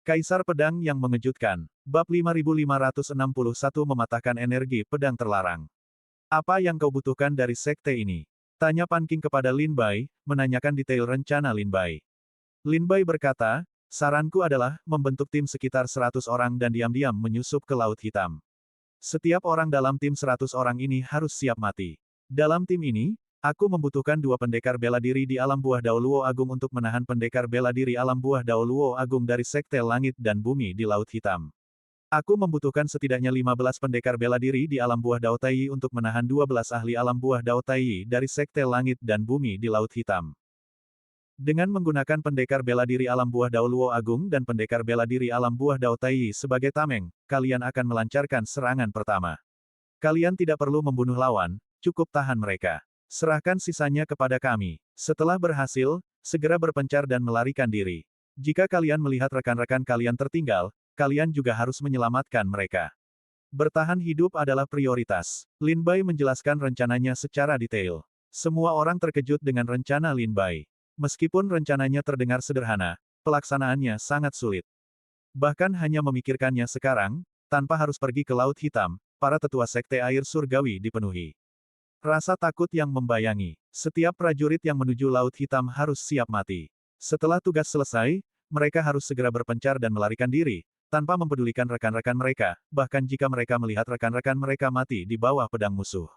Kaisar Pedang yang mengejutkan. Bab 5561 mematahkan energi pedang terlarang. Apa yang kau butuhkan dari sekte ini? Tanya Pan Qing kepada Lin Bai, menanyakan detail rencana Lin Bai. Lin Bai berkata, saranku adalah membentuk tim sekitar 100 orang dan diam-diam menyusup ke Laut Hitam. Setiap orang dalam tim 100 orang ini harus siap mati. Dalam tim ini, aku membutuhkan 2 pendekar bela diri di alam buah Dao Luo Agung untuk menahan pendekar bela diri alam buah Dao Luo Agung dari Sekte Langit dan Bumi di Laut Hitam. Aku membutuhkan setidaknya 15 pendekar bela diri di alam buah Dao Taiyi untuk menahan 12 ahli alam buah Dao Taiyi dari Sekte Langit dan Bumi di Laut Hitam. Dengan menggunakan pendekar bela diri alam buah Dao Luo Agung dan pendekar bela diri alam buah Dao Taiyi sebagai tameng, kalian akan melancarkan serangan pertama. Kalian tidak perlu membunuh lawan, cukup tahan mereka. Serahkan sisanya kepada kami. Setelah berhasil, segera berpencar dan melarikan diri. Jika kalian melihat rekan-rekan kalian tertinggal, kalian juga harus menyelamatkan mereka. Bertahan hidup adalah prioritas. Lin Bai menjelaskan rencananya secara detail. Semua orang terkejut dengan rencana Lin Bai. Meskipun rencananya terdengar sederhana, pelaksanaannya sangat sulit. Bahkan hanya memikirkannya sekarang, tanpa harus pergi ke Laut Hitam, para tetua Sekte Air Surgawi dipenuhi rasa takut yang membayangi. Setiap prajurit yang menuju Laut Hitam harus siap mati. Setelah tugas selesai, mereka harus segera berpencar dan melarikan diri, tanpa mempedulikan rekan-rekan mereka, bahkan jika mereka melihat rekan-rekan mereka mati di bawah pedang musuh.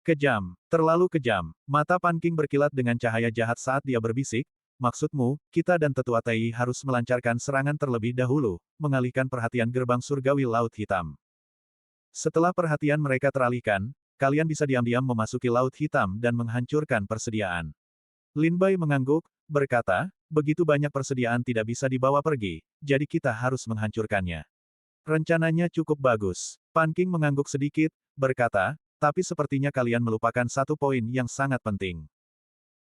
Kejam, terlalu kejam. Mata Pan Qing berkilat dengan cahaya jahat saat dia berbisik, maksudmu, kita dan tetua Taiyi harus melancarkan serangan terlebih dahulu, mengalihkan perhatian gerbang surgawi Laut Hitam. Setelah perhatian mereka teralihkan, kalian bisa diam-diam memasuki Laut Hitam dan menghancurkan persediaan. Lin Bai mengangguk, berkata, begitu banyak persediaan tidak bisa dibawa pergi, jadi kita harus menghancurkannya. Rencananya cukup bagus. Pan Qing mengangguk sedikit, berkata, tapi sepertinya kalian melupakan satu poin yang sangat penting.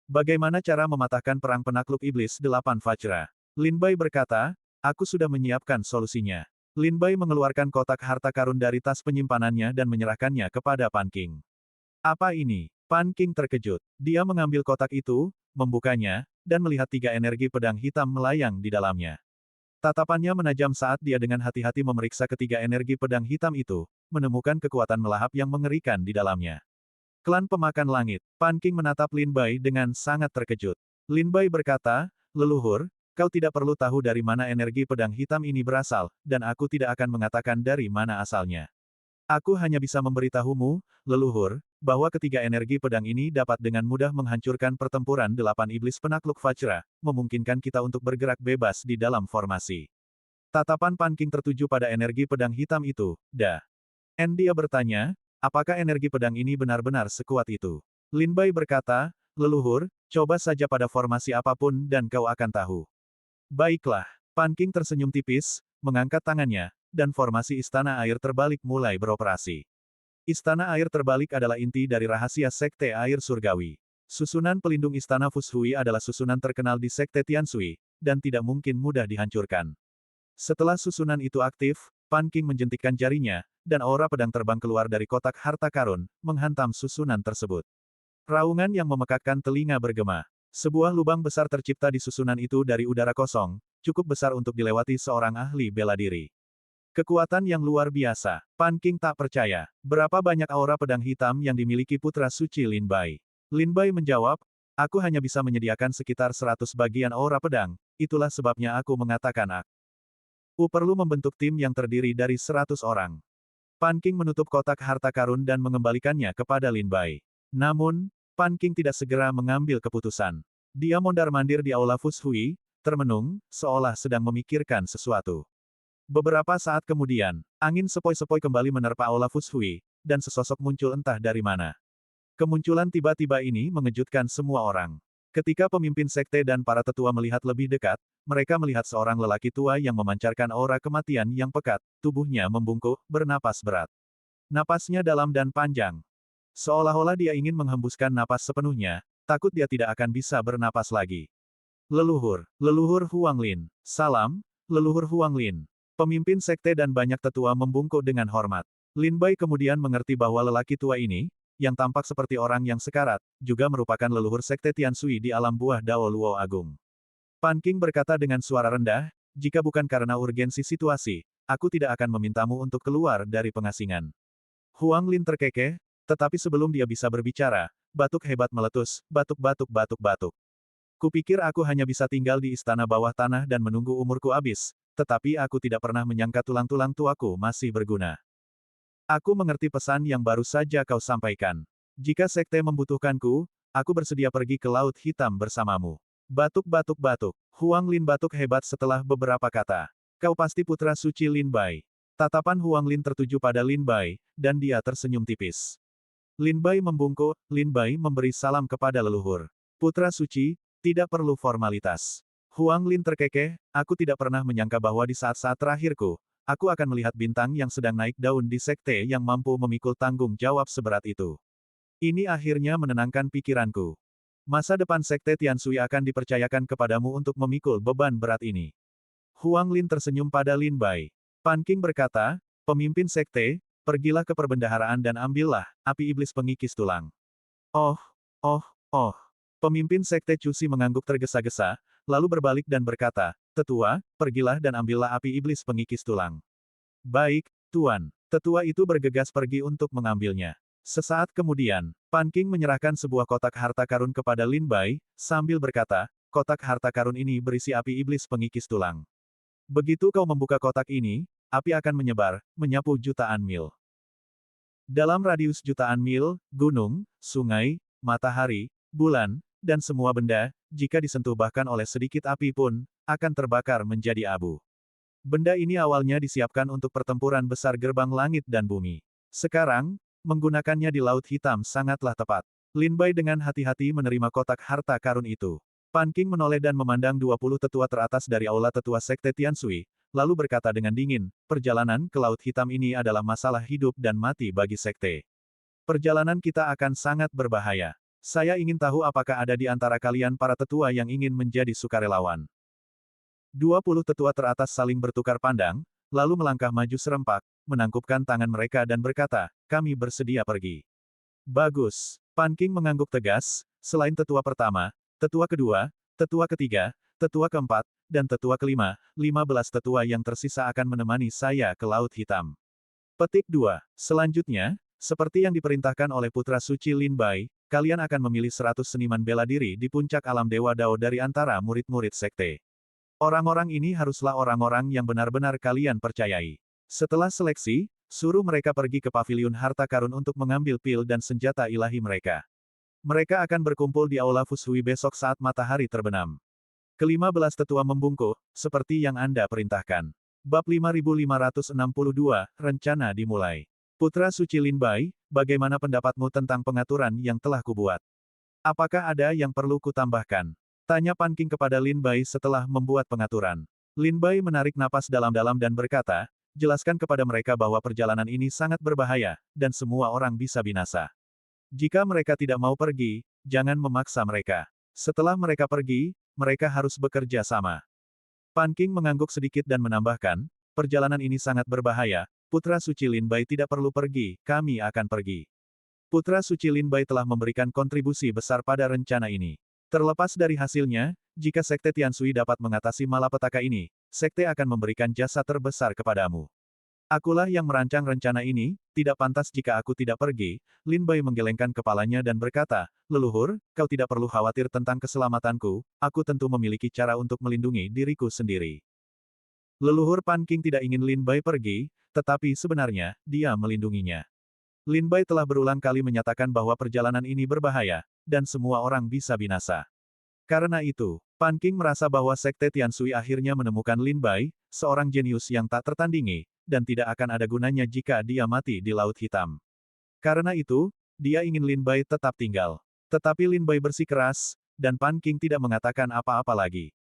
Bagaimana cara mematahkan perang penakluk iblis 8 Vajra? Lin Bai berkata, aku sudah menyiapkan solusinya. Lin Bai mengeluarkan kotak harta karun dari tas penyimpanannya dan menyerahkannya kepada Pan Qing. Apa ini? Pan Qing terkejut. Dia mengambil kotak itu, membukanya, dan melihat 3 energi pedang hitam melayang di dalamnya. Tatapannya menajam saat dia dengan hati-hati memeriksa ketiga energi pedang hitam itu, menemukan kekuatan melahap yang mengerikan di dalamnya. Klan Pemakan Langit. Pan Qing menatap Lin Bai dengan sangat terkejut. Lin Bai berkata, leluhur, kau tidak perlu tahu dari mana energi pedang hitam ini berasal, dan aku tidak akan mengatakan dari mana asalnya. Aku hanya bisa memberitahumu, leluhur, bahwa ketiga energi pedang ini dapat dengan mudah menghancurkan pertempuran 8 iblis penakluk Vajra, memungkinkan kita untuk bergerak bebas di dalam formasi. Tatapan Pan Qing tertuju pada energi pedang hitam itu, dia bertanya, apakah energi pedang ini benar-benar sekuat itu? Lin Bai berkata, leluhur, coba saja pada formasi apapun dan kau akan tahu. Baiklah, Pan Qing tersenyum tipis, mengangkat tangannya, dan formasi Istana Air Terbalik mulai beroperasi. Istana Air Terbalik adalah inti dari rahasia Sekte Air Surgawi. Susunan pelindung Istana Fushui adalah susunan terkenal di Sekte Tianshui, dan tidak mungkin mudah dihancurkan. Setelah susunan itu aktif, Pan Qing menjentikkan jarinya, dan aura pedang terbang keluar dari kotak harta karun, menghantam susunan tersebut. Raungan yang memekakkan telinga bergema. Sebuah lubang besar tercipta di susunan itu dari udara kosong, cukup besar untuk dilewati seorang ahli bela diri. Kekuatan yang luar biasa. Pan Qing tak percaya. Berapa banyak aura pedang hitam yang dimiliki putra suci Lin Bai? Lin Bai menjawab, aku hanya bisa menyediakan sekitar 100 bagian aura pedang, itulah sebabnya aku mengatakan aku perlu membentuk tim yang terdiri dari 100 orang. Pan Qing menutup kotak harta karun dan mengembalikannya kepada Lin Bai. Namun, Pan Qing tidak segera mengambil keputusan. Dia mondar-mandir di aula Fushui, termenung, seolah sedang memikirkan sesuatu. Beberapa saat kemudian, angin sepoi-sepoi kembali menerpa aula Fushui, dan sesosok muncul entah dari mana. Kemunculan tiba-tiba ini mengejutkan semua orang. Ketika pemimpin sekte dan para tetua melihat lebih dekat, mereka melihat seorang lelaki tua yang memancarkan aura kematian yang pekat, tubuhnya membungkuk, bernapas berat. Napasnya dalam dan panjang. Seolah-olah dia ingin menghembuskan napas sepenuhnya, takut dia tidak akan bisa bernapas lagi. Leluhur Huang Lin. Salam, Leluhur Huang Lin. Pemimpin sekte dan banyak tetua membungkuk dengan hormat. Lin Bai kemudian mengerti bahwa lelaki tua ini, yang tampak seperti orang yang sekarat, juga merupakan leluhur sekte Tianshui di alam buah Dao Luo Agung. Pan Qing berkata dengan suara rendah, jika bukan karena urgensi situasi, aku tidak akan memintamu untuk keluar dari pengasingan. Huang Lin terkekeh, tetapi sebelum dia bisa berbicara, batuk hebat meletus, batuk-batuk-batuk-batuk. Kupikir aku hanya bisa tinggal di istana bawah tanah dan menunggu umurku habis, tetapi aku tidak pernah menyangka tulang-tulang tuaku masih berguna. Aku mengerti pesan yang baru saja kau sampaikan. Jika sekte membutuhkanku, aku bersedia pergi ke Laut Hitam bersamamu. Batuk-batuk-batuk. Huang Lin batuk hebat setelah beberapa kata. Kau pasti putra suci Lin Bai. Tatapan Huang Lin tertuju pada Lin Bai, dan dia tersenyum tipis. Lin Bai membungkuk, Lin Bai memberi salam kepada leluhur. Putra suci, tidak perlu formalitas. Huang Lin terkekeh, aku tidak pernah menyangka bahwa di saat-saat terakhirku, aku akan melihat bintang yang sedang naik daun di sekte yang mampu memikul tanggung jawab seberat itu. Ini akhirnya menenangkan pikiranku. Masa depan sekte Tianshui akan dipercayakan kepadamu untuk memikul beban berat ini. Huang Lin tersenyum pada Lin Bai. Pan Qing berkata, pemimpin sekte, pergilah ke perbendaharaan dan ambillah api iblis pengikis tulang. Oh, oh, oh. Pemimpin sekte Cusi mengangguk tergesa-gesa, lalu berbalik dan berkata, Tetua, pergilah dan ambillah api iblis pengikis tulang. Baik, Tuan. Tetua itu bergegas pergi untuk mengambilnya. Sesaat kemudian, Pan Qing menyerahkan sebuah kotak harta karun kepada Lin Bai, sambil berkata, kotak harta karun ini berisi api iblis pengikis tulang. Begitu kau membuka kotak ini, api akan menyebar, menyapu jutaan mil. Dalam radius jutaan mil, gunung, sungai, matahari, bulan, dan semua benda, jika disentuh bahkan oleh sedikit api pun, akan terbakar menjadi abu. Benda ini awalnya disiapkan untuk pertempuran besar gerbang langit dan bumi. Sekarang, menggunakannya di Laut Hitam sangatlah tepat. Lin Bai dengan hati-hati menerima kotak harta karun itu. Pan Qing menoleh dan memandang 20 tetua teratas dari aula tetua sekte Tianshui, lalu berkata dengan dingin, perjalanan ke Laut Hitam ini adalah masalah hidup dan mati bagi sekte. Perjalanan kita akan sangat berbahaya. Saya ingin tahu apakah ada di antara kalian para tetua yang ingin menjadi sukarelawan. 20 tetua teratas saling bertukar pandang, lalu melangkah maju serempak, menangkupkan tangan mereka dan berkata, kami bersedia pergi. Bagus. Pan Qing mengangguk tegas, selain tetua pertama, tetua kedua, tetua ketiga, tetua keempat, dan tetua kelima, 15 tetua yang tersisa akan menemani saya ke Laut Hitam. Petik 2. Selanjutnya, seperti yang diperintahkan oleh putra suci Lin Bai, kalian akan memilih 100 seniman bela diri di puncak alam Dewa Dao dari antara murid-murid sekte. Orang-orang ini haruslah orang-orang yang benar-benar kalian percayai. Setelah seleksi, suruh mereka pergi ke paviliun harta karun untuk mengambil pil dan senjata ilahi mereka. Mereka akan berkumpul di Aula Fushui besok saat matahari terbenam. Ke-15 tetua membungkuk, seperti yang Anda perintahkan. Bab 5562, Rencana dimulai. Putra suci Lin Bai, bagaimana pendapatmu tentang pengaturan yang telah kubuat? Apakah ada yang perlu kutambahkan? Tanya Pan Qing kepada Lin Bai setelah membuat pengaturan. Lin Bai menarik napas dalam-dalam dan berkata, jelaskan kepada mereka bahwa perjalanan ini sangat berbahaya, dan semua orang bisa binasa. Jika mereka tidak mau pergi, jangan memaksa mereka. Setelah mereka pergi, mereka harus bekerja sama. Pan Qing mengangguk sedikit dan menambahkan, perjalanan ini sangat berbahaya, Putra Suci Lin Bai tidak perlu pergi, kami akan pergi. Putra Suci Lin Bai telah memberikan kontribusi besar pada rencana ini. Terlepas dari hasilnya, jika Sekte Tianshui dapat mengatasi malapetaka ini, Sekte akan memberikan jasa terbesar kepadamu. Akulah yang merancang rencana ini, tidak pantas jika aku tidak pergi. Lin Bai menggelengkan kepalanya dan berkata, leluhur, kau tidak perlu khawatir tentang keselamatanku, aku tentu memiliki cara untuk melindungi diriku sendiri. Leluhur Pan Qing tidak ingin Lin Bai pergi, tetapi sebenarnya, dia melindunginya. Lin Bai telah berulang kali menyatakan bahwa perjalanan ini berbahaya, dan semua orang bisa binasa. Karena itu, Pan Qing merasa bahwa Sekte Tianshui akhirnya menemukan Lin Bai, seorang jenius yang tak tertandingi, dan tidak akan ada gunanya jika dia mati di Laut Hitam. Karena itu, dia ingin Lin Bai tetap tinggal. Tetapi Lin Bai bersikeras, dan Pan Qing tidak mengatakan apa-apa lagi.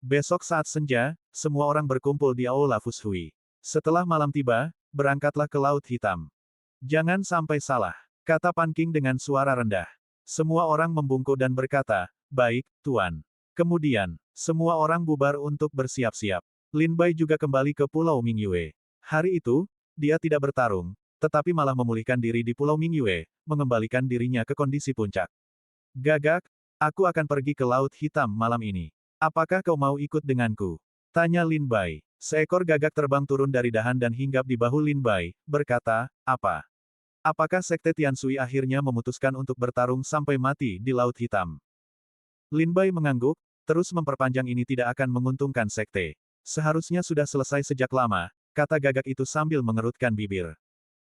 Besok saat senja, semua orang berkumpul di Aula Fushui. Setelah malam tiba, berangkatlah ke Laut Hitam. Jangan sampai salah, kata Pan Qing dengan suara rendah. Semua orang membungkuk dan berkata, baik, Tuan. Kemudian, semua orang bubar untuk bersiap-siap. Lin Bai juga kembali ke Pulau Mingyue. Hari itu, dia tidak bertarung, tetapi malah memulihkan diri di Pulau Mingyue, mengembalikan dirinya ke kondisi puncak. Gagak, aku akan pergi ke Laut Hitam malam ini. Apakah kau mau ikut denganku? Tanya Lin Bai. Seekor gagak terbang turun dari dahan dan hinggap di bahu Lin Bai, berkata, apa? Apakah Sekte Tianshui akhirnya memutuskan untuk bertarung sampai mati di Laut Hitam? Lin Bai mengangguk, terus memperpanjang ini tidak akan menguntungkan Sekte. Seharusnya sudah selesai sejak lama, kata gagak itu sambil mengerutkan bibir.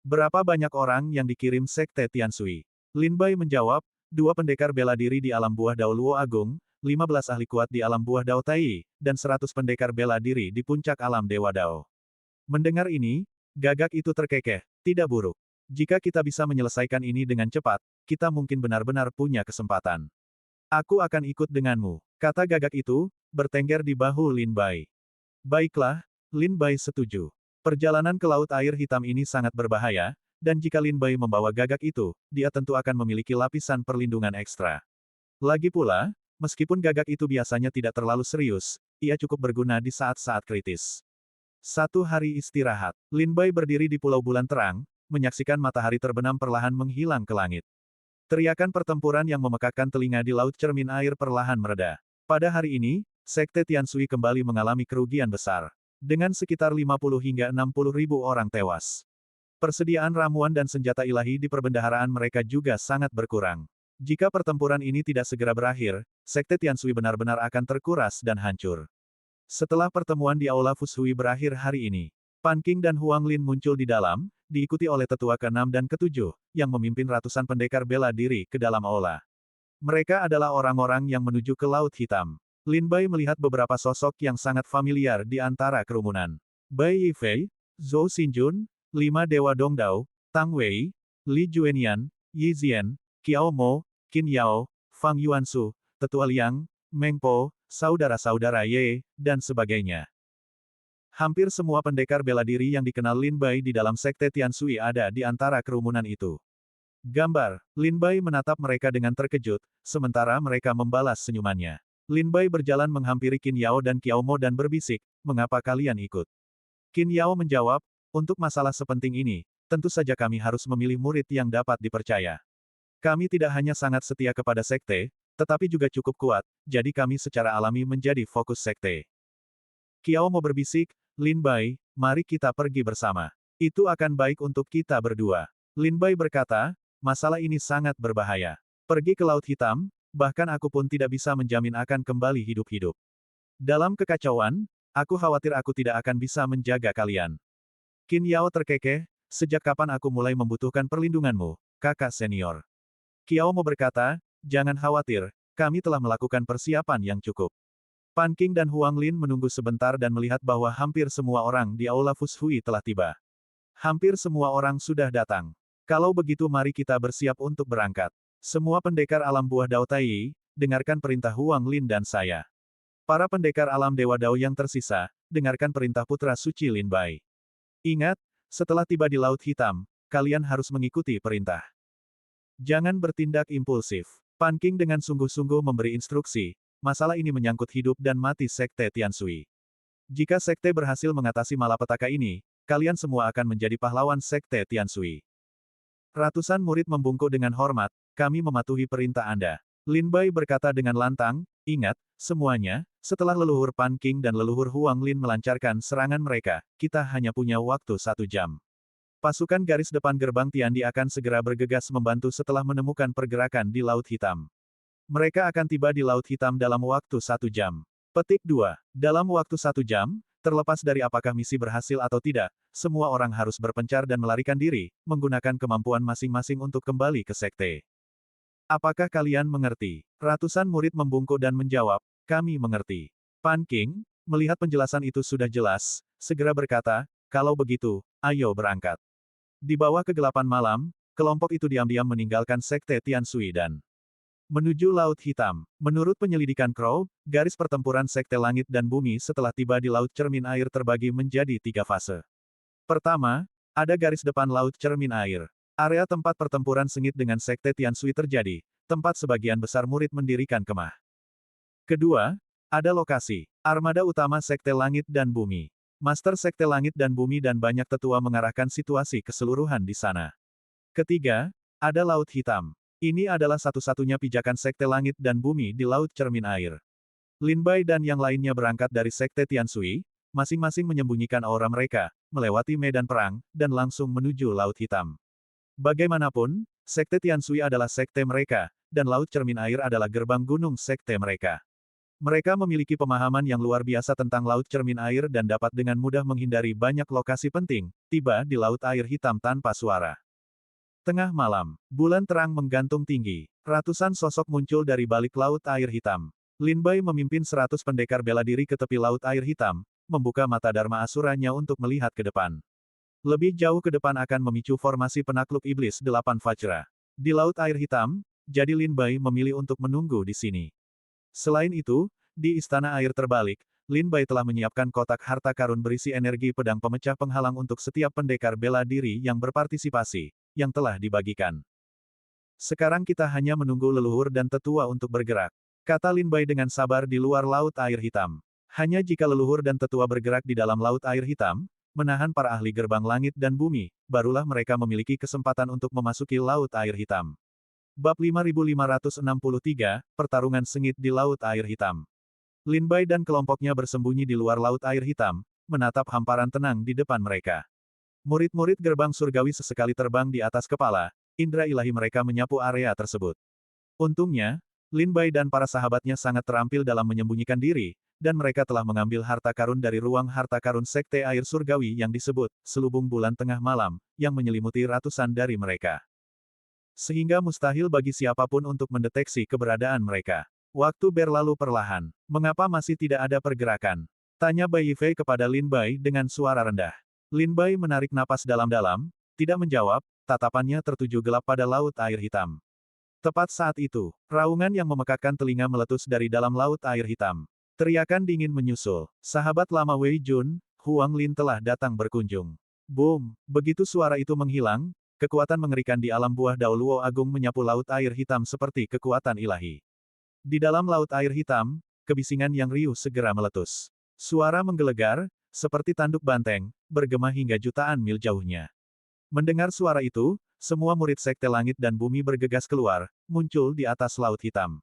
Berapa banyak orang yang dikirim Sekte Tianshui? Lin Bai menjawab, 2 pendekar bela diri di alam buah Dao Luo Agung, 15 ahli kuat di alam buah Dao Tai, dan 100 pendekar bela diri di puncak alam Dewa Dao. Mendengar ini, gagak itu terkekeh, tidak buruk. Jika kita bisa menyelesaikan ini dengan cepat, kita mungkin benar-benar punya kesempatan. Aku akan ikut denganmu, kata gagak itu, bertengger di bahu Lin Bai. Baiklah, Lin Bai setuju. Perjalanan ke Laut Air Hitam ini sangat berbahaya, dan jika Lin Bai membawa gagak itu, dia tentu akan memiliki lapisan perlindungan ekstra. Lagi pula, meskipun gagak itu biasanya tidak terlalu serius, ia cukup berguna di saat-saat kritis. 1 hari istirahat, Lin Bai berdiri di Pulau Bulan Terang, menyaksikan matahari terbenam perlahan menghilang ke langit. Teriakan pertempuran yang memekakkan telinga di Laut Cermin Air perlahan mereda. Pada hari ini, Sekte Tianshui kembali mengalami kerugian besar. Dengan sekitar 50 hingga 60 ribu orang tewas. Persediaan ramuan dan senjata ilahi di perbendaharaan mereka juga sangat berkurang. Jika pertempuran ini tidak segera berakhir, Sekte Tianshui benar-benar akan terkuras dan hancur. Setelah pertemuan di Aula Fushui berakhir hari ini, Pan Qing dan Huang Lin muncul di dalam, diikuti oleh tetua ke-6 dan ke-7, yang memimpin ratusan pendekar bela diri ke dalam aula. Mereka adalah orang-orang yang menuju ke Laut Hitam. Lin Bai melihat beberapa sosok yang sangat familiar di antara kerumunan. Bai Yifei, Zhou Xinjun, 5 Dewa Dongdao, Tang Wei, Li Juenian, Yi Zian, Qiao Mo, Qin Yao, Fang Yuansu, Tetua Liang, Meng Po, saudara-saudara Ye, dan sebagainya. Hampir semua pendekar bela diri yang dikenal Lin Bai di dalam Sekte Tianshui ada di antara kerumunan itu. Gambar, Lin Bai menatap mereka dengan terkejut, sementara mereka membalas senyumannya. Lin Bai berjalan menghampiri Qin Yao dan Qiao Mo dan berbisik, mengapa kalian ikut? Qin Yao menjawab, untuk masalah sepenting ini, tentu saja kami harus memilih murid yang dapat dipercaya. Kami tidak hanya sangat setia kepada Sekte, tetapi juga cukup kuat, jadi kami secara alami menjadi fokus Sekte. Qiao Mo berbisik, Lin Bai, mari kita pergi bersama. Itu akan baik untuk kita berdua. Lin Bai berkata, masalah ini sangat berbahaya. Pergi ke Laut Hitam, bahkan aku pun tidak bisa menjamin akan kembali hidup-hidup. Dalam kekacauan, aku khawatir aku tidak akan bisa menjaga kalian. Qin Yao terkekeh, sejak kapan aku mulai membutuhkan perlindunganmu, kakak senior? Qiao Mo berkata, jangan khawatir, kami telah melakukan persiapan yang cukup. Pan Qing dan Huang Lin menunggu sebentar dan melihat bahwa hampir semua orang di Aula Fushui telah tiba. Hampir semua orang sudah datang. Kalau begitu mari kita bersiap untuk berangkat. Semua pendekar alam buah Dao Tai, dengarkan perintah Huang Lin dan saya. Para pendekar alam Dewa Dao yang tersisa, dengarkan perintah Putra Suci Lin Bai. Ingat, setelah tiba di Laut Hitam, kalian harus mengikuti perintah. Jangan bertindak impulsif. Pan Qing dengan sungguh-sungguh memberi instruksi, masalah ini menyangkut hidup dan mati Sekte Tianshui. Jika Sekte berhasil mengatasi malapetaka ini, kalian semua akan menjadi pahlawan Sekte Tianshui. Ratusan murid membungkuk dengan hormat, kami mematuhi perintah Anda. Lin Bai berkata dengan lantang, ingat, semuanya, setelah leluhur Pan Qing dan leluhur Huang Lin melancarkan serangan mereka, kita hanya punya waktu 1 jam. Pasukan garis depan gerbang Tiandi akan segera bergegas membantu setelah menemukan pergerakan di Laut Hitam. Mereka akan tiba di Laut Hitam dalam waktu 1 jam. Petik 2. Dalam waktu 1 jam, terlepas dari apakah misi berhasil atau tidak, semua orang harus berpencar dan melarikan diri, menggunakan kemampuan masing-masing untuk kembali ke Sekte. Apakah kalian mengerti? Ratusan murid membungkuk dan menjawab, kami mengerti. Pan Qing, melihat penjelasan itu sudah jelas, segera berkata, kalau begitu, ayo berangkat. Di bawah kegelapan malam, kelompok itu diam-diam meninggalkan Sekte Tianshui dan menuju Laut Hitam. Menurut penyelidikan Crow, garis pertempuran Sekte Langit dan Bumi setelah tiba di Laut Cermin Air terbagi menjadi 3 fase. Pertama, ada garis depan Laut Cermin Air. Area tempat pertempuran sengit dengan Sekte Tianshui terjadi, tempat sebagian besar murid mendirikan kemah. Kedua, ada lokasi, armada utama Sekte Langit dan Bumi. Master Sekte Langit dan Bumi dan banyak tetua mengarahkan situasi keseluruhan di sana. Ketiga, ada Laut Hitam. Ini adalah satu-satunya pijakan Sekte Langit dan Bumi di Laut Cermin Air. Lin Bai dan yang lainnya berangkat dari Sekte Tianshui, masing-masing menyembunyikan aura mereka, melewati medan perang, dan langsung menuju Laut Hitam. Bagaimanapun, Sekte Tianshui adalah sekte mereka, dan Laut Cermin Air adalah gerbang gunung sekte mereka. Mereka memiliki pemahaman yang luar biasa tentang Laut Cermin Air dan dapat dengan mudah menghindari banyak lokasi penting, tiba di Laut Air Hitam tanpa suara. Tengah malam, bulan terang menggantung tinggi. Ratusan sosok muncul dari balik Laut Air Hitam. Lin Bai memimpin 100 pendekar bela diri ke tepi Laut Air Hitam, membuka mata Dharma Asuranya untuk melihat ke depan. Lebih jauh ke depan akan memicu formasi penakluk iblis 8 Vajra. Di Laut Air Hitam, jadi Lin Bai memilih untuk menunggu di sini. Selain itu, di Istana Air Terbalik, Lin Bai telah menyiapkan kotak harta karun berisi energi pedang pemecah penghalang untuk setiap pendekar bela diri yang berpartisipasi, yang telah dibagikan. Sekarang kita hanya menunggu leluhur dan tetua untuk bergerak, kata Lin Bai dengan sabar di luar Laut Air Hitam. Hanya jika leluhur dan tetua bergerak di dalam Laut Air Hitam, menahan para ahli gerbang langit dan bumi, barulah mereka memiliki kesempatan untuk memasuki Laut Air Hitam. Bab 5563, Pertarungan Sengit di Laut Air Hitam. Lin Bai dan kelompoknya bersembunyi di luar Laut Air Hitam, menatap hamparan tenang di depan mereka. Murid-murid gerbang surgawi sesekali terbang di atas kepala, indera ilahi mereka menyapu area tersebut. Untungnya, Lin Bai dan para sahabatnya sangat terampil dalam menyembunyikan diri, dan mereka telah mengambil harta karun dari ruang harta karun Sekte Air Surgawi yang disebut Selubung Bulan Tengah Malam, yang menyelimuti ratusan dari mereka. Sehingga mustahil bagi siapapun untuk mendeteksi keberadaan mereka. Waktu berlalu perlahan. Mengapa masih tidak ada pergerakan? Tanya Bai Yifei kepada Lin Bai dengan suara rendah. Lin Bai menarik napas dalam-dalam, tidak menjawab, tatapannya tertuju gelap pada Laut Air Hitam. Tepat saat itu, raungan yang memekakkan telinga meletus dari dalam Laut Air Hitam. Teriakan dingin menyusul. Sahabat lama Wei Jun, Huang Lin telah datang berkunjung. Boom! Begitu suara itu menghilang, kekuatan mengerikan di alam buah Dao Luo Agung menyapu Laut Air Hitam seperti kekuatan ilahi. Di dalam Laut Air Hitam, kebisingan yang riuh segera meletus. Suara menggelegar, seperti tanduk banteng, bergema hingga jutaan mil jauhnya. Mendengar suara itu, semua murid Sekte Langit dan Bumi bergegas keluar, muncul di atas Laut Hitam.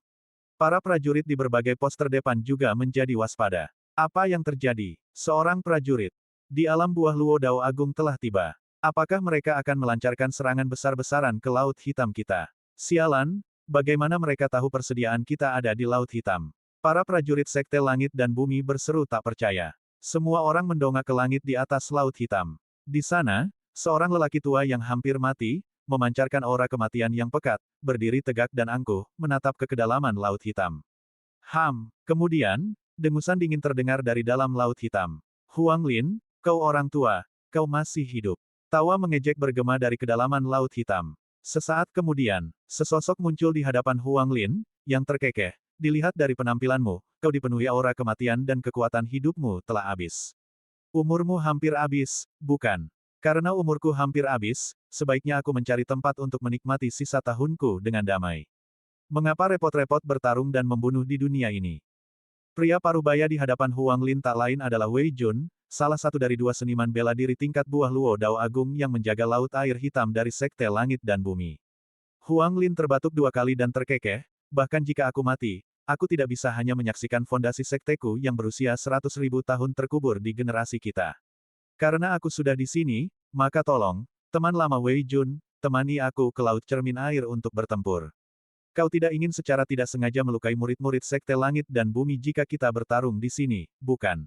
Para prajurit di berbagai pos terdepan juga menjadi waspada. Apa yang terjadi? Seorang prajurit di alam buah Luo Dao Agung telah tiba. Apakah mereka akan melancarkan serangan besar-besaran ke Laut Hitam kita? Sialan, bagaimana mereka tahu persediaan kita ada di Laut Hitam? Para prajurit Sekte Langit dan Bumi berseru tak percaya. Semua orang mendongak ke langit di atas Laut Hitam. Di sana, seorang lelaki tua yang hampir mati, memancarkan aura kematian yang pekat, berdiri tegak dan angkuh, menatap ke kedalaman Laut Hitam. Kemudian, dengusan dingin terdengar dari dalam Laut Hitam. Huang Lin, kau orang tua, kau masih hidup. Tawa mengejek bergema dari kedalaman Laut Hitam. Sesaat kemudian, sesosok muncul di hadapan Huang Lin, yang terkekeh. Dilihat dari penampilanmu, kau dipenuhi aura kematian dan kekuatan hidupmu telah habis. Umurmu hampir habis, bukan? Karena umurku hampir habis, sebaiknya aku mencari tempat untuk menikmati sisa tahunku dengan damai. Mengapa repot-repot bertarung dan membunuh di dunia ini? Pria parubaya di hadapan Huang Lin tak lain adalah Wei Jun, salah satu dari dua seniman bela diri tingkat buah Luo Dao Agung yang menjaga Laut Air Hitam dari Sekte Langit dan Bumi. Huang Lin terbatuk 2 kali dan terkekeh, bahkan jika aku mati, aku tidak bisa hanya menyaksikan fondasi sekteku yang berusia 100.000 tahun terkubur di generasi kita. Karena aku sudah di sini, maka tolong, teman lama Wei Jun, temani aku ke Laut Cermin Air untuk bertempur. Kau tidak ingin secara tidak sengaja melukai murid-murid Sekte Langit dan Bumi jika kita bertarung di sini, bukan?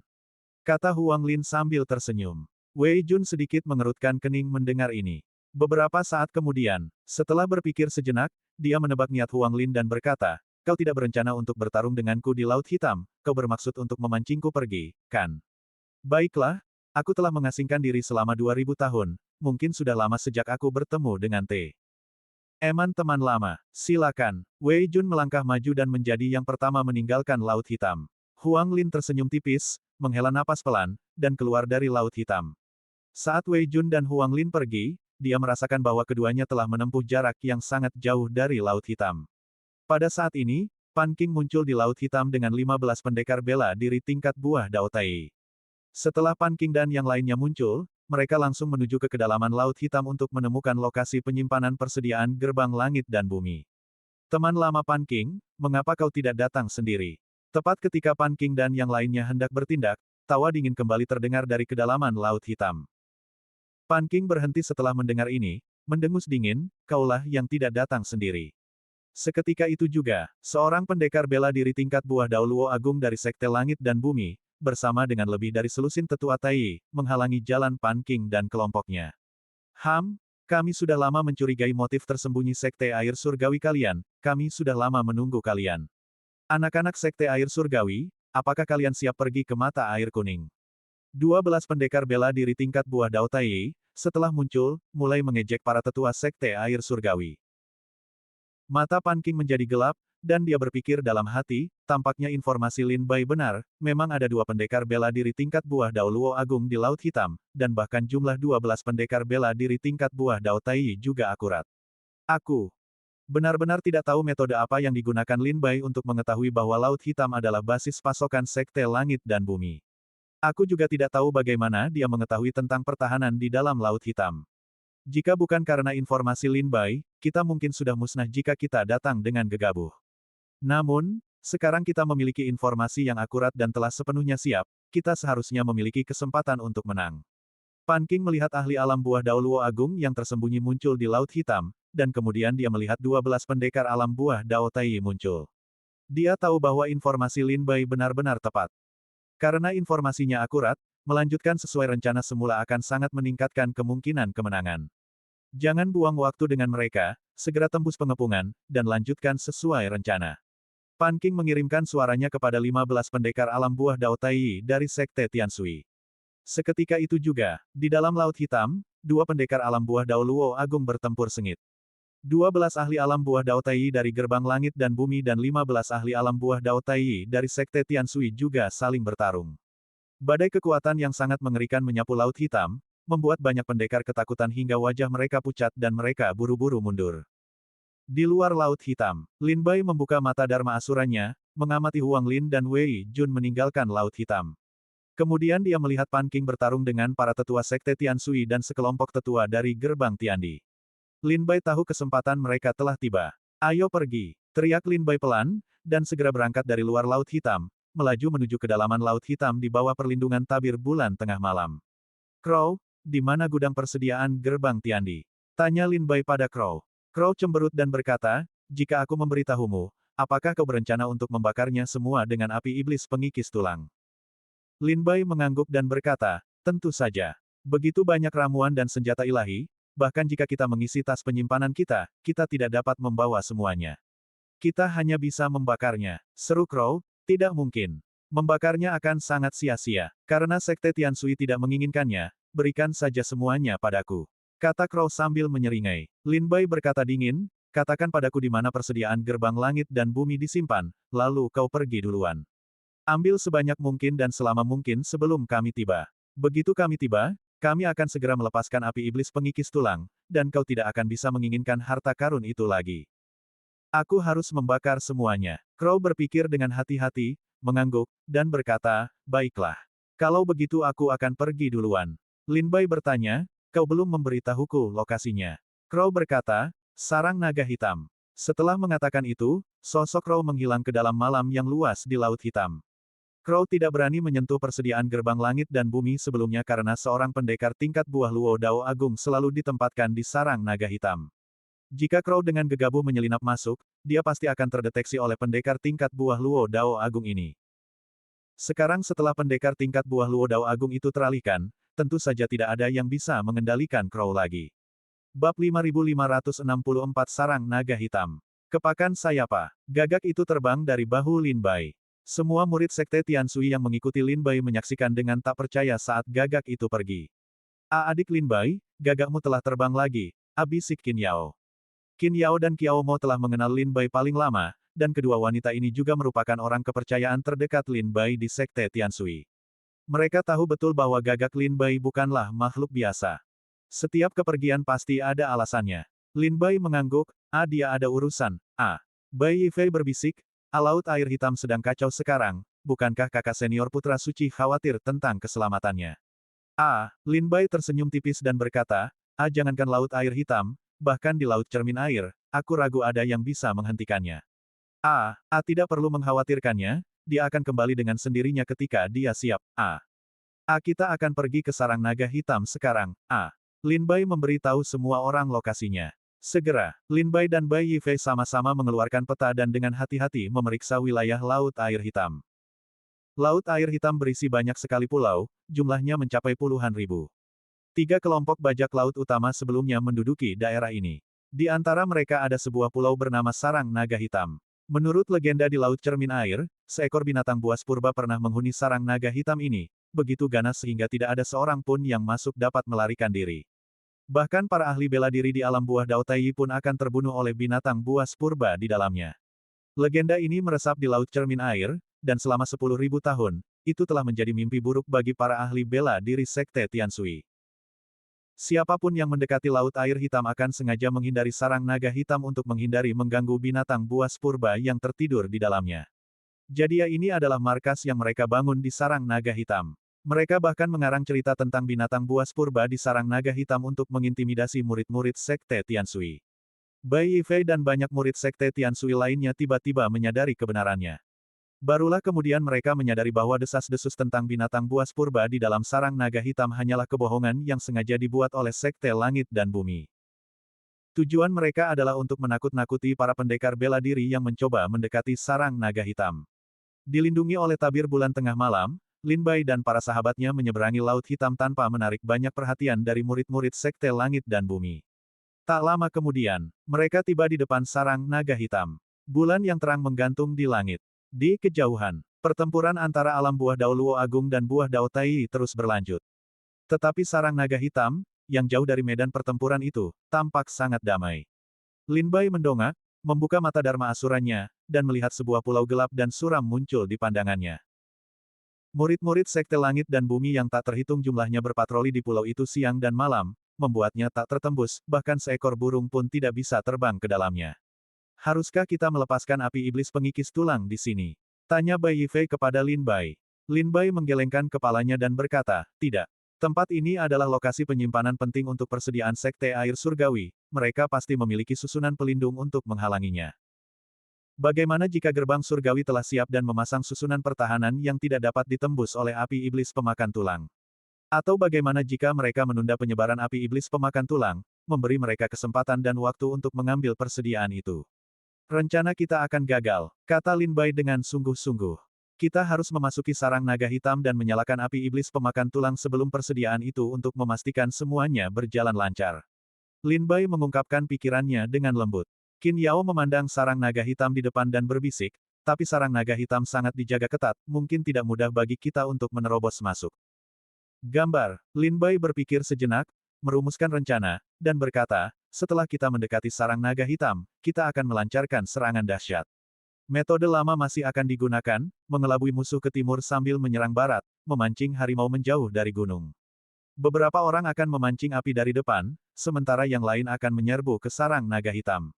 Kata Huang Lin sambil tersenyum. Wei Jun sedikit mengerutkan kening mendengar ini. Beberapa saat kemudian, setelah berpikir sejenak, dia menebak niat Huang Lin dan berkata, kau tidak berencana untuk bertarung denganku di Laut Hitam, kau bermaksud untuk memancingku pergi, kan? Baiklah, aku telah mengasingkan diri selama 2000 tahun, mungkin sudah lama sejak aku bertemu dengan Te. Eman teman lama, silakan. Wei Jun melangkah maju dan menjadi yang pertama meninggalkan Laut Hitam. Huang Lin tersenyum tipis, menghela napas pelan, dan keluar dari Laut Hitam. Saat Wei Jun dan Huang Lin pergi, dia merasakan bahwa keduanya telah menempuh jarak yang sangat jauh dari Laut Hitam. Pada saat ini, Pan Qing muncul di Laut Hitam dengan 15 pendekar bela diri tingkat buah Dao Tai. Setelah Pan Qing dan yang lainnya muncul, mereka langsung menuju ke kedalaman Laut Hitam untuk menemukan lokasi penyimpanan persediaan gerbang langit dan bumi. Teman lama Pan Qing, mengapa kau tidak datang sendiri? Tepat ketika Pan King dan yang lainnya hendak bertindak, tawa dingin kembali terdengar dari kedalaman Laut Hitam. Pan King berhenti setelah mendengar ini, mendengus dingin, kaulah yang tidak datang sendiri. Seketika itu juga, seorang pendekar bela diri tingkat buah Dao Luo Agung dari Sekte Langit dan Bumi, bersama dengan lebih dari selusin tetua Tai, menghalangi jalan Pan King dan kelompoknya. Kami sudah lama mencurigai motif tersembunyi Sekte Air Surgawi kalian, kami sudah lama menunggu kalian. Anak-anak Sekte Air Surgawi, apakah kalian siap pergi ke mata air kuning? 12 pendekar bela diri tingkat buah Dao Tai, setelah muncul, mulai mengejek para tetua Sekte Air Surgawi. Mata Pan King menjadi gelap, dan dia berpikir dalam hati, tampaknya informasi Lin Bai benar, memang ada 2 pendekar bela diri tingkat buah Dao Luo Agung di Laut Hitam, dan bahkan jumlah 12 pendekar bela diri tingkat buah Dao Tai juga akurat. Aku benar-benar tidak tahu metode apa yang digunakan Lin Bai untuk mengetahui bahwa Laut Hitam adalah basis pasokan Sekte Langit dan Bumi. Aku juga tidak tahu bagaimana dia mengetahui tentang pertahanan di dalam Laut Hitam. Jika bukan karena informasi Lin Bai, kita mungkin sudah musnah jika kita datang dengan gegabah. Namun, sekarang kita memiliki informasi yang akurat dan telah sepenuhnya siap, kita seharusnya memiliki kesempatan untuk menang. Pan King melihat ahli alam buah Dao Luo Agung yang tersembunyi muncul di Laut Hitam, dan kemudian dia melihat 12 pendekar alam buah Dao Tai muncul. Dia tahu bahwa informasi Lin Bai benar-benar tepat. Karena informasinya akurat, melanjutkan sesuai rencana semula akan sangat meningkatkan kemungkinan kemenangan. Jangan buang waktu dengan mereka, segera tembus pengepungan, dan lanjutkan sesuai rencana. Pan King mengirimkan suaranya kepada 15 pendekar alam buah Dao Tai dari Sekte Tianshui. Seketika itu juga, di dalam Laut Hitam, 2 pendekar alam buah Dao Luo Agung bertempur sengit. 12 ahli alam buah Dao Tai dari Gerbang Langit dan Bumi dan 15 ahli alam buah Dao Tai dari Sekte Tianshui juga saling bertarung. Badai kekuatan yang sangat mengerikan menyapu Laut Hitam, membuat banyak pendekar ketakutan hingga wajah mereka pucat dan mereka buru-buru mundur. Di luar Laut Hitam, Lin Bai membuka mata Dharma Asuranya, mengamati Huang Lin dan Wei Jun meninggalkan Laut Hitam. Kemudian dia melihat Pan King bertarung dengan para tetua Sekte Tianshui dan sekelompok tetua dari Gerbang Tiandi. Lin Bai tahu kesempatan mereka telah tiba. Ayo pergi, teriak Lin Bai pelan, dan segera berangkat dari luar Laut Hitam, melaju menuju kedalaman Laut Hitam di bawah perlindungan tabir bulan tengah malam. Crow, di mana gudang persediaan Gerbang Tiandi? Tanya Lin Bai pada Crow. Crow cemberut dan berkata, jika aku memberitahumu, apakah kau berencana untuk membakarnya semua dengan api iblis pengikis tulang? Lin Bai mengangguk dan berkata, tentu saja. Begitu banyak ramuan dan senjata ilahi, bahkan jika kita mengisi tas penyimpanan kita, kita tidak dapat membawa semuanya. Kita hanya bisa membakarnya. Seru Crow, tidak mungkin. Membakarnya akan sangat sia-sia. Karena Sekte Tianshui tidak menginginkannya, berikan saja semuanya padaku. Kata Crow sambil menyeringai. Lin Bai berkata dingin, katakan padaku di mana persediaan Gerbang Langit dan Bumi disimpan, lalu kau pergi duluan. Ambil sebanyak mungkin dan selama mungkin sebelum kami tiba. Begitu kami tiba, kami akan segera melepaskan api iblis pengikis tulang, dan kau tidak akan bisa menginginkan harta karun itu lagi. Aku harus membakar semuanya. Crow berpikir dengan hati-hati, mengangguk, dan berkata, baiklah. Kalau begitu aku akan pergi duluan. Lin Bai bertanya, kau belum memberitahuku lokasinya. Crow berkata, sarang naga hitam. Setelah mengatakan itu, sosok Crow menghilang ke dalam malam yang luas di Laut Hitam. Crow tidak berani menyentuh persediaan Gerbang Langit dan Bumi sebelumnya karena seorang pendekar tingkat buah Luo Dao Agung selalu ditempatkan di sarang naga hitam. Jika Crow dengan gegabah menyelinap masuk, dia pasti akan terdeteksi oleh pendekar tingkat buah Luo Dao Agung ini. Sekarang setelah pendekar tingkat buah Luo Dao Agung itu teralihkan, tentu saja tidak ada yang bisa mengendalikan Crow lagi. Bab 5564 Sarang Naga Hitam. Kepakan sayapa. Gagak itu terbang dari bahu Lin Bai. Semua murid Sekte Tianshui yang mengikuti Lin Bai menyaksikan dengan tak percaya saat gagak itu pergi. Adik Lin Bai, gagakmu telah terbang lagi, bisik Qin Yao. Qin Yao dan Qiao Mo telah mengenal Lin Bai paling lama, dan kedua wanita ini juga merupakan orang kepercayaan terdekat Lin Bai di Sekte Tianshui. Mereka tahu betul bahwa gagak Lin Bai bukanlah makhluk biasa. Setiap kepergian pasti ada alasannya. Lin Bai mengangguk, dia ada urusan. Bai Yifei berbisik, Laut Air Hitam sedang kacau sekarang, bukankah kakak senior Putra Suci khawatir tentang keselamatannya? Lin Bai tersenyum tipis dan berkata, jangankan Laut Air Hitam, bahkan di Laut Cermin Air, aku ragu ada yang bisa menghentikannya. Tidak perlu mengkhawatirkannya, dia akan kembali dengan sendirinya ketika dia siap. Kita akan pergi ke sarang naga hitam sekarang. Lin Bai memberitahu semua orang lokasinya. Segera, Lin Bai dan Bai Yifei sama-sama mengeluarkan peta dan dengan hati-hati memeriksa wilayah Laut Air Hitam. Laut Air Hitam berisi banyak sekali pulau, jumlahnya mencapai puluhan ribu. 3 kelompok bajak laut utama sebelumnya menduduki daerah ini. Di antara mereka ada sebuah pulau bernama Sarang Naga Hitam. Menurut legenda di Laut Cermin Air, seekor binatang buas purba pernah menghuni sarang naga hitam ini, begitu ganas sehingga tidak ada seorang pun yang masuk dapat melarikan diri. Bahkan para ahli bela diri di alam buah Dao Tai pun akan terbunuh oleh binatang buas purba di dalamnya. Legenda ini meresap di Laut Cermin Air, dan selama 10.000 tahun, itu telah menjadi mimpi buruk bagi para ahli bela diri Sekte Tianshui. Siapapun yang mendekati Laut Air Hitam akan sengaja menghindari sarang naga hitam untuk menghindari mengganggu binatang buas purba yang tertidur di dalamnya. Jadi ini adalah markas yang mereka bangun di sarang naga hitam. Mereka bahkan mengarang cerita tentang binatang buas purba di sarang naga hitam untuk mengintimidasi murid-murid Sekte Tianshui. Bai Yifei dan banyak murid Sekte Tianshui lainnya tiba-tiba menyadari kebenarannya. Barulah kemudian mereka menyadari bahwa desas-desus tentang binatang buas purba di dalam sarang naga hitam hanyalah kebohongan yang sengaja dibuat oleh Sekte Langit dan Bumi. Tujuan mereka adalah untuk menakut-nakuti para pendekar bela diri yang mencoba mendekati sarang naga hitam. Dilindungi oleh tabir bulan tengah malam, Lin Bai dan para sahabatnya menyeberangi Laut Hitam tanpa menarik banyak perhatian dari murid-murid Sekte Langit dan Bumi. Tak lama kemudian, mereka tiba di depan sarang naga hitam. Bulan yang terang menggantung di langit. Di kejauhan, pertempuran antara alam buah Dao Luo Agung dan buah Dao Tai terus berlanjut. Tetapi sarang naga hitam, yang jauh dari medan pertempuran itu, tampak sangat damai. Lin Bai mendongak, membuka mata Dharma Asuranya, dan melihat sebuah pulau gelap dan suram muncul di pandangannya. Murid-murid Sekte Langit dan Bumi yang tak terhitung jumlahnya berpatroli di pulau itu siang dan malam, membuatnya tak tertembus, bahkan seekor burung pun tidak bisa terbang ke dalamnya. Haruskah kita melepaskan api iblis pengikis tulang di sini? Tanya Bai Yifei kepada Lin Bai. Lin Bai menggelengkan kepalanya dan berkata, tidak. Tempat ini adalah lokasi penyimpanan penting untuk persediaan Sekte Air Surgawi, mereka pasti memiliki susunan pelindung untuk menghalanginya. Bagaimana jika gerbang surgawi telah siap dan memasang susunan pertahanan yang tidak dapat ditembus oleh api iblis pemakan tulang? Atau bagaimana jika mereka menunda penyebaran api iblis pemakan tulang, memberi mereka kesempatan dan waktu untuk mengambil persediaan itu? Rencana kita akan gagal, kata Lin Bai dengan sungguh-sungguh. Kita harus memasuki sarang naga hitam dan menyalakan api iblis pemakan tulang sebelum persediaan itu untuk memastikan semuanya berjalan lancar. Lin Bai mengungkapkan pikirannya dengan lembut. Qin Yao memandang sarang naga hitam di depan dan berbisik, tapi sarang naga hitam sangat dijaga ketat, mungkin tidak mudah bagi kita untuk menerobos masuk. Gambar, Lin Bai berpikir sejenak, merumuskan rencana, dan berkata, setelah kita mendekati sarang naga hitam, kita akan melancarkan serangan dahsyat. Metode lama masih akan digunakan, mengelabui musuh ke timur sambil menyerang barat, memancing harimau menjauh dari gunung. Beberapa orang akan memancing api dari depan, sementara yang lain akan menyerbu ke sarang naga hitam.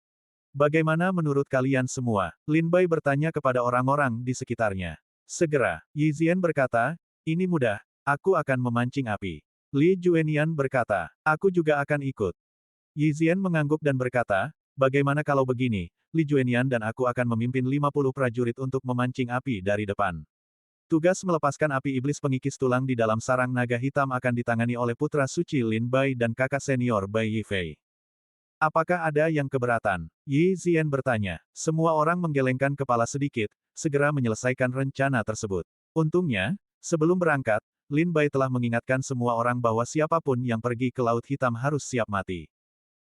Bagaimana menurut kalian semua? Lin Bai bertanya kepada orang-orang di sekitarnya. Segera, Yi Zian berkata, ini mudah, aku akan memancing api. Li Juenian berkata, aku juga akan ikut. Yi Zian mengangguk dan berkata, bagaimana kalau begini, Li Juenian dan aku akan memimpin 50 prajurit untuk memancing api dari depan. Tugas melepaskan api iblis pengikis tulang di dalam sarang naga hitam akan ditangani oleh putra suci Lin Bai dan kakak senior Bai Yifei. Apakah ada yang keberatan? Yi Zian bertanya. Semua orang menggelengkan kepala sedikit, segera menyelesaikan rencana tersebut. Untungnya, sebelum berangkat, Lin Bai telah mengingatkan semua orang bahwa siapapun yang pergi ke Laut Hitam harus siap mati.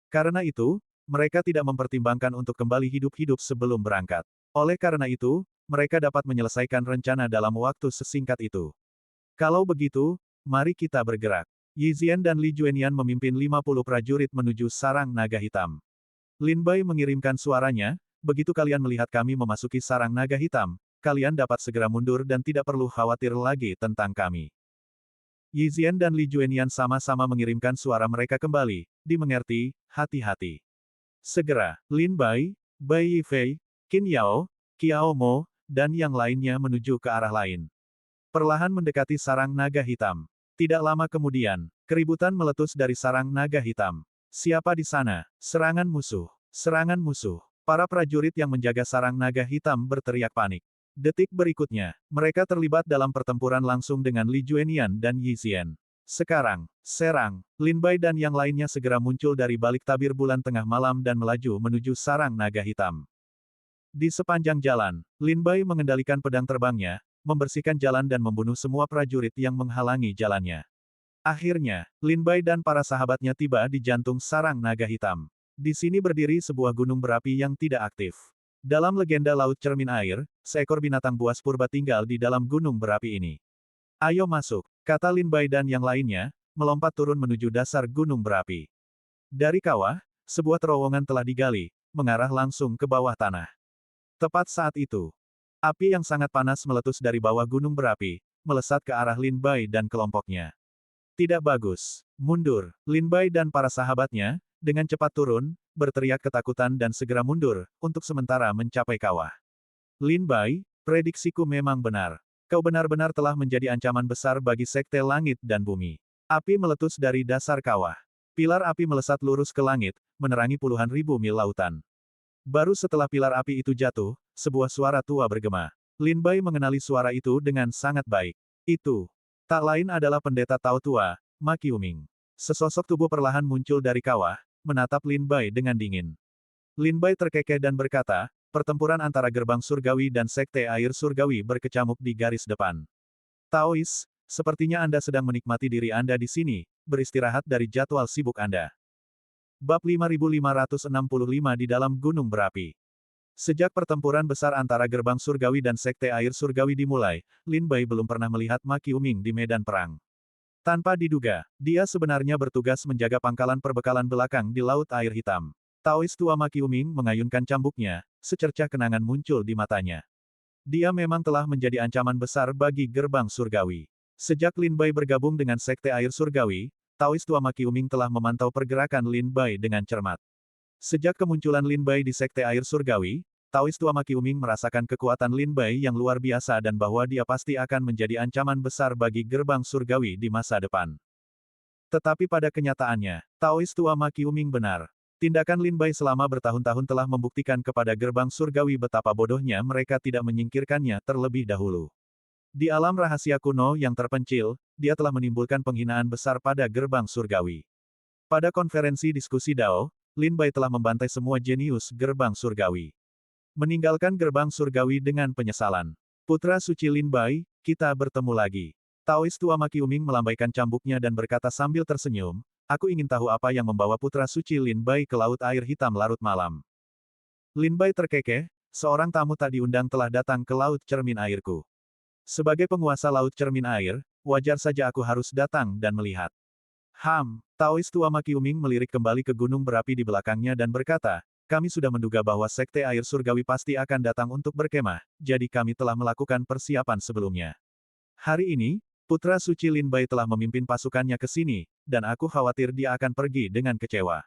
Karena itu, mereka tidak mempertimbangkan untuk kembali hidup-hidup sebelum berangkat. Oleh karena itu, mereka dapat menyelesaikan rencana dalam waktu sesingkat itu. Kalau begitu, mari kita bergerak. Yi Zian dan Li Juenian memimpin 50 prajurit menuju sarang naga hitam. Lin Bai mengirimkan suaranya, begitu kalian melihat kami memasuki sarang naga hitam, kalian dapat segera mundur dan tidak perlu khawatir lagi tentang kami. Yi Zian dan Li Juenian sama-sama mengirimkan suara mereka kembali, dimengerti, hati-hati. Segera, Lin Bai, Bai Yifei, Qin Yao, Qiao Mo, dan yang lainnya menuju ke arah lain. Perlahan mendekati sarang naga hitam. Tidak lama kemudian, keributan meletus dari sarang naga hitam. Siapa di sana? Serangan musuh. Serangan musuh. Para prajurit yang menjaga sarang naga hitam berteriak panik. Detik berikutnya, mereka terlibat dalam pertempuran langsung dengan Li Juenian dan Yi Xian. Sekarang, serang, Lin Bai dan yang lainnya segera muncul dari balik tabir bulan tengah malam dan melaju menuju sarang naga hitam. Di sepanjang jalan, Lin Bai mengendalikan pedang terbangnya, membersihkan jalan dan membunuh semua prajurit yang menghalangi jalannya. Akhirnya, Lin Bai dan para sahabatnya tiba di jantung sarang naga hitam. Di sini berdiri sebuah gunung berapi yang tidak aktif. Dalam legenda Laut Cermin Air, seekor binatang buas purba tinggal di dalam gunung berapi ini. Ayo masuk, kata Lin Bai dan yang lainnya, melompat turun menuju dasar gunung berapi. Dari kawah, sebuah terowongan telah digali, mengarah langsung ke bawah tanah. Tepat saat itu, api yang sangat panas meletus dari bawah gunung berapi, melesat ke arah Lin Bai dan kelompoknya. Tidak bagus. Mundur. Lin Bai dan para sahabatnya, dengan cepat turun, berteriak ketakutan dan segera mundur, untuk sementara mencapai kawah. Lin Bai, prediksiku memang benar. Kau benar-benar telah menjadi ancaman besar bagi Sekte Langit dan Bumi. Api meletus dari dasar kawah. Pilar api melesat lurus ke langit, menerangi puluhan ribu mil lautan. Baru setelah pilar api itu jatuh, sebuah suara tua bergema. Lin Bai mengenali suara itu dengan sangat baik. Itu tak lain adalah pendeta Tao Tua, Ma Qiuming. Sesosok tubuh perlahan muncul dari kawah, menatap Lin Bai dengan dingin. Lin Bai terkekeh dan berkata, pertempuran antara gerbang surgawi dan sekte air surgawi berkecamuk di garis depan. Taois, sepertinya Anda sedang menikmati diri Anda di sini, beristirahat dari jadwal sibuk Anda. Bab 5565 di dalam gunung berapi. Sejak pertempuran besar antara gerbang surgawi dan sekte air surgawi dimulai, Lin Bai belum pernah melihat Ma Qiuming di medan perang. Tanpa diduga, dia sebenarnya bertugas menjaga pangkalan perbekalan belakang di Laut Air Hitam. Taois tua Ma Qiuming mengayunkan cambuknya, secercah kenangan muncul di matanya. Dia memang telah menjadi ancaman besar bagi gerbang surgawi. Sejak Lin Bai bergabung dengan sekte air surgawi, Taois tua Ma Qiuming telah memantau pergerakan Lin Bai dengan cermat. Sejak kemunculan Lin Bai di sekte air surgawi, Taois tua Ma Qiuming merasakan kekuatan Lin Bai yang luar biasa dan bahwa dia pasti akan menjadi ancaman besar bagi gerbang surgawi di masa depan. Tetapi pada kenyataannya, Taois tua Ma Qiuming benar. Tindakan Lin Bai selama bertahun-tahun telah membuktikan kepada gerbang surgawi betapa bodohnya mereka tidak menyingkirkannya terlebih dahulu. Di alam rahasia kuno yang terpencil, dia telah menimbulkan penghinaan besar pada gerbang surgawi. Pada konferensi diskusi Dao, Lin Bai telah membantai semua jenius gerbang surgawi. Meninggalkan gerbang surgawi dengan penyesalan. Putra suci Lin Bai, kita bertemu lagi. Taois tua Ma Qiuming melambaikan cambuknya dan berkata sambil tersenyum, aku ingin tahu apa yang membawa putra suci Lin Bai ke Laut Air Hitam larut malam. Lin Bai terkekeh, seorang tamu tak diundang telah datang ke Laut Cermin Airku. Sebagai penguasa Laut Cermin Air, wajar saja aku harus datang dan melihat. Taois tua Ma Qiuming melirik kembali ke gunung berapi di belakangnya dan berkata, kami sudah menduga bahwa sekte air surgawi pasti akan datang untuk berkemah, jadi kami telah melakukan persiapan sebelumnya. Hari ini, putra suci Lin Bai telah memimpin pasukannya ke sini, dan aku khawatir dia akan pergi dengan kecewa.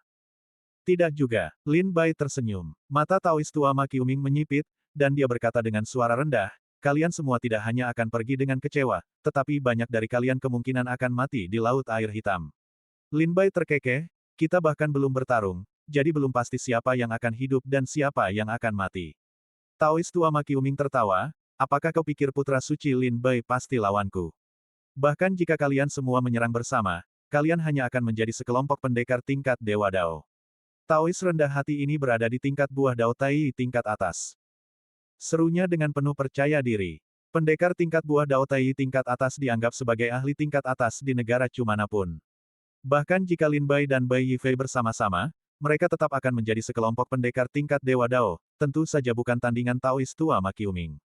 Tidak juga, Lin Bai tersenyum. Mata Taois tua Ma Qiuming menyipit, dan dia berkata dengan suara rendah, kalian semua tidak hanya akan pergi dengan kecewa, tetapi banyak dari kalian kemungkinan akan mati di Laut Air Hitam. Lin Bai terkekeh, kita bahkan belum bertarung, jadi belum pasti siapa yang akan hidup dan siapa yang akan mati. Taois tua Ma Qiuming tertawa, apakah kau pikir putra suci Lin Bai pasti lawanku? Bahkan jika kalian semua menyerang bersama, kalian hanya akan menjadi sekelompok pendekar tingkat Dewa Dao. Taois rendah hati ini berada di tingkat buah Dao Tai tingkat atas. Serunya dengan penuh percaya diri. Pendekar tingkat buah Dao Tai tingkat atas dianggap sebagai ahli tingkat atas di negara Cumanapun. Bahkan jika Lin Bai dan Bai Yifei bersama-sama, mereka tetap akan menjadi sekelompok pendekar tingkat Dewa Dao, tentu saja bukan tandingan Taois tua Ma Qiuming.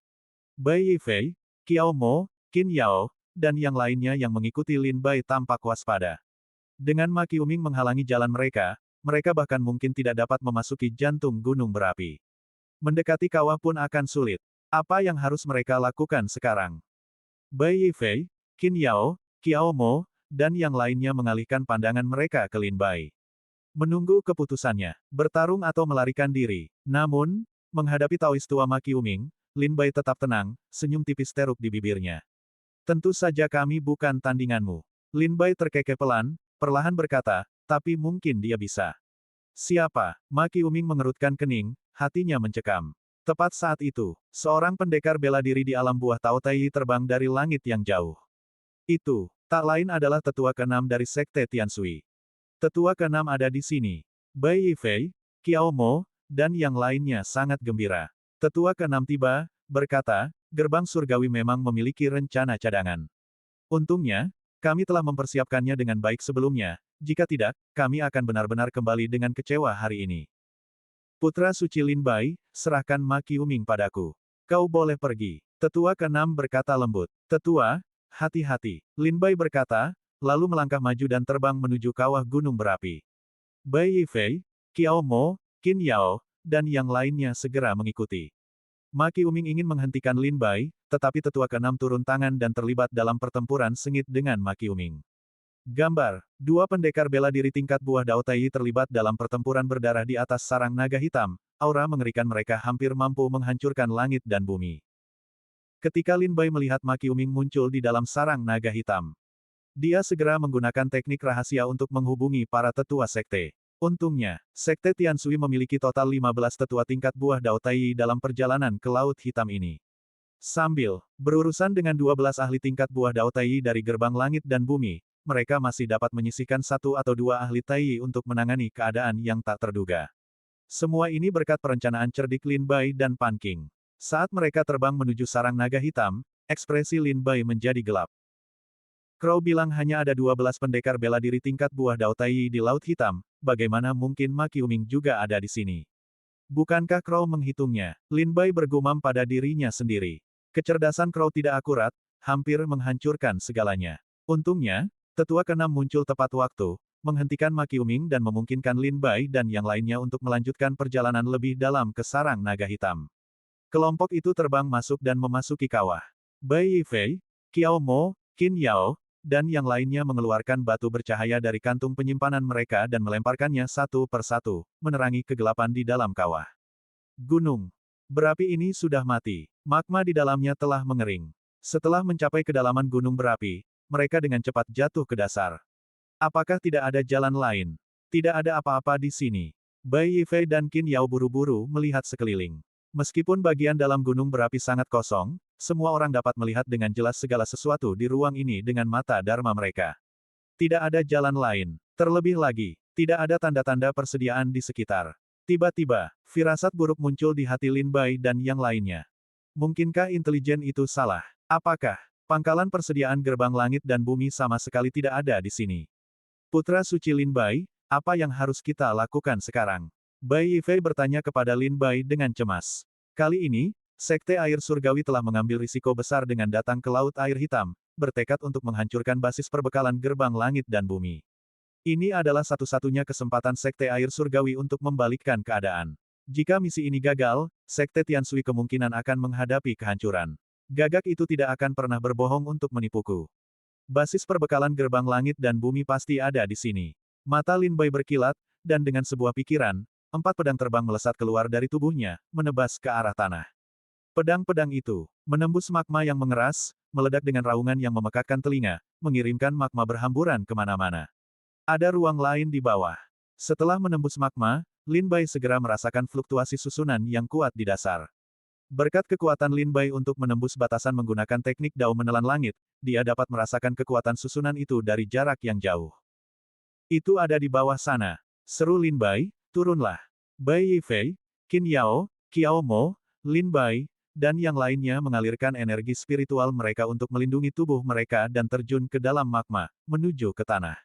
Bai Yifei, Qiao Mo, Qin Yao, dan yang lainnya yang mengikuti Lin Bai tampak waspada. Dengan Ma Qiuming menghalangi jalan mereka, mereka bahkan mungkin tidak dapat memasuki jantung gunung berapi. Mendekati kawah pun akan sulit. Apa yang harus mereka lakukan sekarang? Bai Yifei, Qin Yao, Qiao Mo, dan yang lainnya mengalihkan pandangan mereka ke Lin Bai. Menunggu keputusannya, bertarung atau melarikan diri. Namun, menghadapi Taois tua Ma Qiuming, Lin Bai tetap tenang, senyum tipis teruk di bibirnya. Tentu saja kami bukan tandinganmu. Lin Bai terkekeh pelan, perlahan berkata, tapi mungkin dia bisa. Siapa? Ma Qiuming mengerutkan kening, hatinya mencekam. Tepat saat itu, seorang pendekar bela diri di alam buah Tao Tai terbang dari langit yang jauh. Itu, tak lain adalah tetua keenam dari Sekte Tianshui. Tetua keenam ada di sini. Bai Yifei, Qiao Mo, dan yang lainnya sangat gembira. Tetua keenam tiba, berkata, gerbang surgawi memang memiliki rencana cadangan. Untungnya, kami telah mempersiapkannya dengan baik sebelumnya, jika tidak, kami akan benar-benar kembali dengan kecewa hari ini. Putra suci Lin Bai, serahkan Ma Qiuming padaku. Kau boleh pergi. Tetua keenam berkata lembut. Tetua, hati-hati. Lin Bai berkata, lalu melangkah maju dan terbang menuju kawah gunung berapi. Bai Yifei, Qiao Mo, Qin Yao, dan yang lainnya segera mengikuti. Ma Qiuming ingin menghentikan Lin Bai, tetapi tetua keenam turun tangan dan terlibat dalam pertempuran sengit dengan Ma Qiuming. Gambar, dua pendekar bela diri tingkat buah Dao Tai terlibat dalam pertempuran berdarah di atas sarang naga hitam, aura mengerikan mereka hampir mampu menghancurkan langit dan bumi. Ketika Lin Bai melihat Ma Qiuming muncul di dalam sarang naga hitam, dia segera menggunakan teknik rahasia untuk menghubungi para tetua sekte. Untungnya, Sekte Tianshui memiliki total 15 tetua tingkat buah Dao Tai dalam perjalanan ke Laut Hitam ini. Sambil berurusan dengan 12 ahli tingkat buah Dao Tai dari gerbang langit dan bumi, mereka masih dapat menyisihkan satu atau dua ahli Tai untuk menangani keadaan yang tak terduga. Semua ini berkat perencanaan cerdik Lin Bai dan Pan Qing. Saat mereka terbang menuju sarang naga hitam, ekspresi Lin Bai menjadi gelap. Crow bilang hanya ada 12 pendekar bela diri tingkat buah Dao Tai di Laut Hitam, bagaimana mungkin Ma Qiuming juga ada di sini? Bukankah Crow menghitungnya? Lin Bai bergumam pada dirinya sendiri. Kecerdasan Crow tidak akurat, hampir menghancurkan segalanya. Untungnya, tetua keenam muncul tepat waktu, menghentikan Ma Qiuming dan memungkinkan Lin Bai dan yang lainnya untuk melanjutkan perjalanan lebih dalam ke sarang naga hitam. Kelompok itu terbang masuk dan memasuki kawah. Bai Yifei, Qiao Mo, Qin Yao, dan yang lainnya mengeluarkan batu bercahaya dari kantung penyimpanan mereka dan melemparkannya satu persatu, menerangi kegelapan di dalam kawah. Gunung berapi ini sudah mati. Magma di dalamnya telah mengering. Setelah mencapai kedalaman gunung berapi, mereka dengan cepat jatuh ke dasar. Apakah tidak ada jalan lain? Tidak ada apa-apa di sini. Bai Yifei dan Qin Yao buru-buru melihat sekeliling. Meskipun bagian dalam gunung berapi sangat kosong, semua orang dapat melihat dengan jelas segala sesuatu di ruang ini dengan mata dharma mereka. Tidak ada jalan lain. Terlebih lagi, tidak ada tanda-tanda persediaan di sekitar. Tiba-tiba, firasat buruk muncul di hati Lin Bai dan yang lainnya. Mungkinkah intelijen itu salah? Apakah pangkalan persediaan gerbang langit dan bumi sama sekali tidak ada di sini? Putra suci Lin Bai, apa yang harus kita lakukan sekarang? Bai Yifei bertanya kepada Lin Bai dengan cemas. Kali ini, Sekte Air Surgawi telah mengambil risiko besar dengan datang ke Laut Air Hitam, bertekad untuk menghancurkan basis perbekalan gerbang langit dan bumi. Ini adalah satu-satunya kesempatan Sekte Air Surgawi untuk membalikkan keadaan. Jika misi ini gagal, Sekte Tianshui kemungkinan akan menghadapi kehancuran. Gagak itu tidak akan pernah berbohong untuk menipuku. Basis perbekalan gerbang langit dan bumi pasti ada di sini. Mata Lin Bai berkilat, dan dengan sebuah pikiran, 4 pedang terbang melesat keluar dari tubuhnya, menebas ke arah tanah. Pedang-pedang itu menembus magma yang mengeras, meledak dengan raungan yang memekakkan telinga, mengirimkan magma berhamburan kemana-mana. Ada ruang lain di bawah. Setelah menembus magma, Lin Bai segera merasakan fluktuasi susunan yang kuat di dasar. Berkat kekuatan Lin Bai untuk menembus batasan menggunakan teknik Dao menelan langit, dia dapat merasakan kekuatan susunan itu dari jarak yang jauh. Itu ada di bawah sana. Seru Lin Bai, turunlah. Bai Yifei, Qin Yao, Qiao Mo, Lin Bai, dan yang lainnya mengalirkan energi spiritual mereka untuk melindungi tubuh mereka dan terjun ke dalam magma, menuju ke tanah.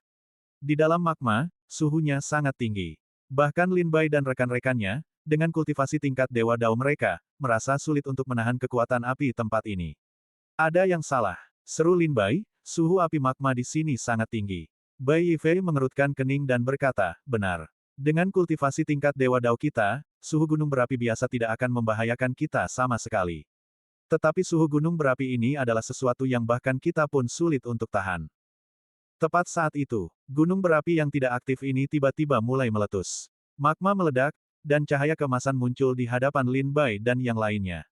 Di dalam magma, suhunya sangat tinggi. Bahkan Lin Bai dan rekan-rekannya, dengan kultivasi tingkat Dewa Dao mereka, merasa sulit untuk menahan kekuatan api tempat ini. Ada yang salah. Seru Lin Bai, suhu api magma di sini sangat tinggi. Bai Yifei mengerutkan kening dan berkata, benar. Dengan kultivasi tingkat Dewa Dao kita, suhu gunung berapi biasa tidak akan membahayakan kita sama sekali. Tetapi suhu gunung berapi ini adalah sesuatu yang bahkan kita pun sulit untuk tahan. Tepat saat itu, gunung berapi yang tidak aktif ini tiba-tiba mulai meletus. Magma meledak, dan cahaya keemasan muncul di hadapan Lin Bai dan yang lainnya.